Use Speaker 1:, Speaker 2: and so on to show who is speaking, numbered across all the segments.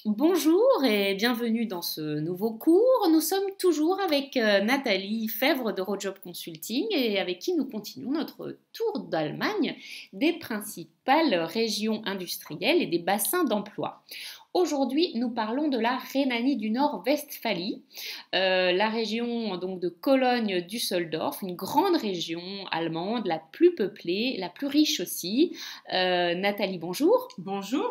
Speaker 1: Bonjour et bienvenue dans ce nouveau cours. Nous sommes toujours avec Nathalie Fèvre de Roadjob Consulting et avec qui nous continuons notre tour d'Allemagne des principales régions industrielles et des bassins d'emploi. Aujourd'hui, nous parlons de la Rhénanie du Nord-Westphalie, la région donc de Cologne-Düsseldorf, une grande région allemande, la plus peuplée, la plus riche aussi. Nathalie, bonjour.
Speaker 2: Bonjour.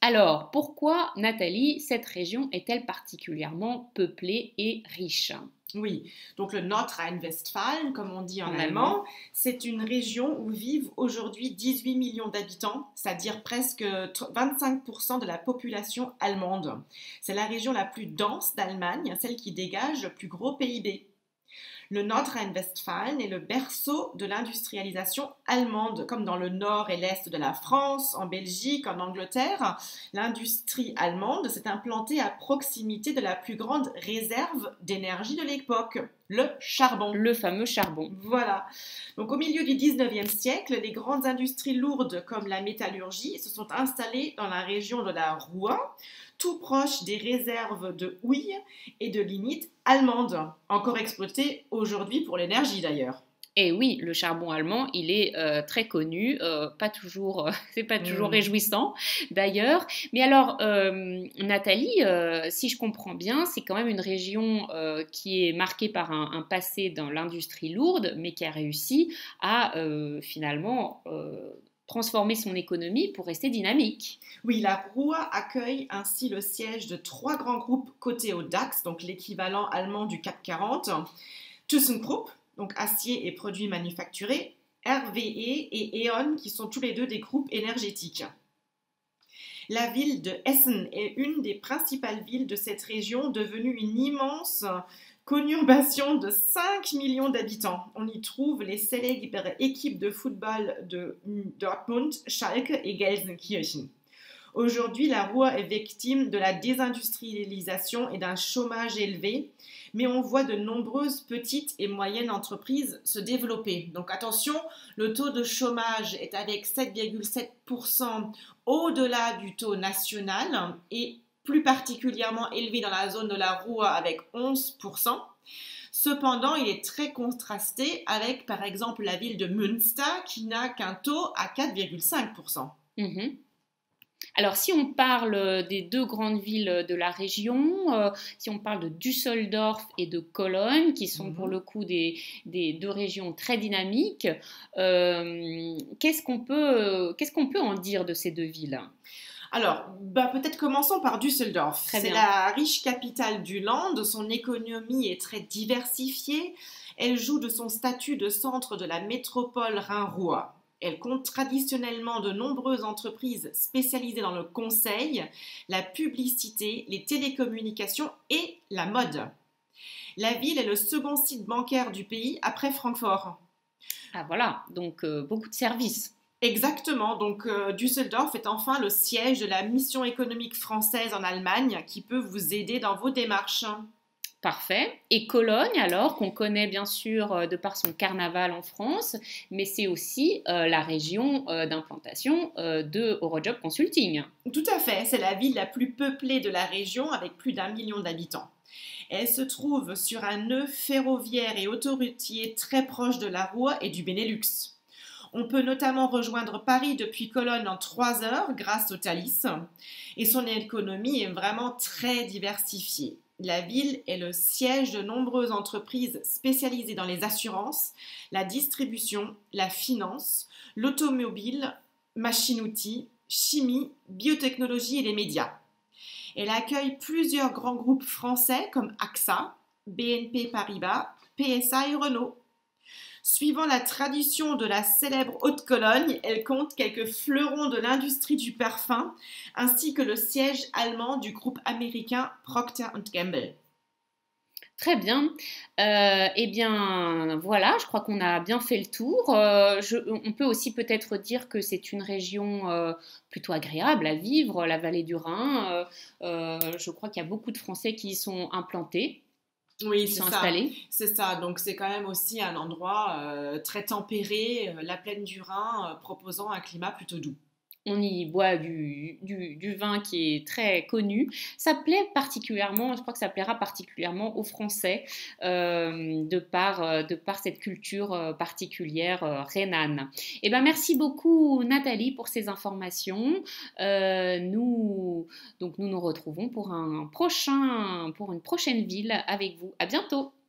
Speaker 1: Alors, pourquoi, Nathalie, cette région est-elle particulièrement peuplée et riche?
Speaker 2: Oui, donc le Nordrhein-Westfalen, comme on dit en
Speaker 1: En allemand.
Speaker 2: allemand, c'est une région où vivent aujourd'hui 18 millions d'habitants, c'est-à-dire presque 25% de la population allemande. C'est la région la plus dense d'Allemagne, celle qui dégage le plus gros PIB. Le Nordrhein-Westfalen est le berceau de l'industrialisation allemande, comme dans le nord et l'est de la France, en Belgique, en Angleterre. L'industrie allemande s'est implantée à proximité de la plus grande réserve d'énergie de l'époque, le charbon.
Speaker 1: Le fameux charbon.
Speaker 2: Voilà. Donc au milieu du 19e siècle, les grandes industries lourdes comme la métallurgie se sont installées dans la région de la Ruhr, tout proche des réserves de houille et de lignite allemandes, encore exploitées aujourd'hui pour l'énergie d'ailleurs.
Speaker 1: Et oui, le charbon allemand, il est très connu, pas toujours, c'est pas toujours réjouissant d'ailleurs. Mais alors, Nathalie, si je comprends bien, c'est quand même une région qui est marquée par un passé dans l'industrie lourde, mais qui a réussi à finalement transformer son économie pour rester dynamique.
Speaker 2: Oui, la Ruhr accueille ainsi le siège de trois grands groupes cotés au DAX, donc l'équivalent allemand du CAC 40, ThyssenKrupp, donc acier et produits manufacturés, RWE et E.ON, qui sont tous les deux des groupes énergétiques. La ville de Essen est une des principales villes de cette région, devenue une immense conurbation de 5 millions d'habitants. On y trouve les célèbres équipes de football de Dortmund, Schalke et Gelsenkirchen. Aujourd'hui, la Ruhr est victime de la désindustrialisation et d'un chômage élevé, mais on voit de nombreuses petites et moyennes entreprises se développer. Donc attention, le taux de chômage est avec 7,7% au-delà du taux national et plus particulièrement élevé dans la zone de la Ruhr avec 11%. Cependant, il est très contrasté avec, par exemple, la ville de Münster qui n'a qu'un taux à 4,5%.
Speaker 1: Mmh. Alors, si on parle des deux grandes villes de la région, si on parle de Düsseldorf et de Cologne, qui sont pour le coup des deux régions très dynamiques, qu'est-ce qu'on peut en dire de ces deux villes?
Speaker 2: Alors, peut-être commençons par Düsseldorf.
Speaker 1: Très
Speaker 2: C'est
Speaker 1: bien.
Speaker 2: la riche capitale du Land, son économie est très diversifiée, elle joue de son statut de centre de la métropole Rhin-Ruhr. Elle compte traditionnellement de nombreuses entreprises spécialisées dans le conseil, la publicité, les télécommunications et la mode. La ville est le second site bancaire du pays après Francfort.
Speaker 1: Ah voilà, donc beaucoup de services.
Speaker 2: Exactement, donc Düsseldorf est enfin le siège de la mission économique française en Allemagne qui peut vous aider dans vos démarches.
Speaker 1: Parfait. Et Cologne, alors, qu'on connaît bien sûr de par son carnaval en France, mais c'est aussi la région d'implantation de Eurojob Consulting.
Speaker 2: Tout à fait, c'est la ville la plus peuplée de la région avec plus d'1 million d'habitants. Elle se trouve sur un nœud ferroviaire et autoroutier très proche de la Ruhr et du Benelux. On peut notamment rejoindre Paris depuis Cologne en 3 heures grâce au Thalys et son économie est vraiment très diversifiée. La ville est le siège de nombreuses entreprises spécialisées dans les assurances, la distribution, la finance, l'automobile, machine-outils, chimie, biotechnologie et les médias. Elle accueille plusieurs grands groupes français comme AXA, BNP Paribas, PSA et Renault. Suivant la tradition de la célèbre Haute-Cologne, elle compte quelques fleurons de l'industrie du parfum, ainsi que le siège allemand du groupe américain Procter Gamble.
Speaker 1: Très bien. Eh bien, voilà, je crois qu'on a bien fait le tour. On peut aussi peut-être dire que c'est une région plutôt agréable à vivre, la vallée du Rhin. Je crois qu'il y a beaucoup de Français qui y sont implantés,
Speaker 2: Oui,
Speaker 1: qui y sont installés.
Speaker 2: c'est ça. Donc c'est quand même aussi un endroit très tempéré, la plaine du Rhin, proposant un climat plutôt doux.
Speaker 1: On y boit du vin qui est très connu. Ça plaît particulièrement, je crois que ça plaira particulièrement aux Français de par cette culture particulière rhénane. Eh ben, merci beaucoup Nathalie pour ces informations. Nous nous retrouvons pour une prochaine ville avec vous. À bientôt.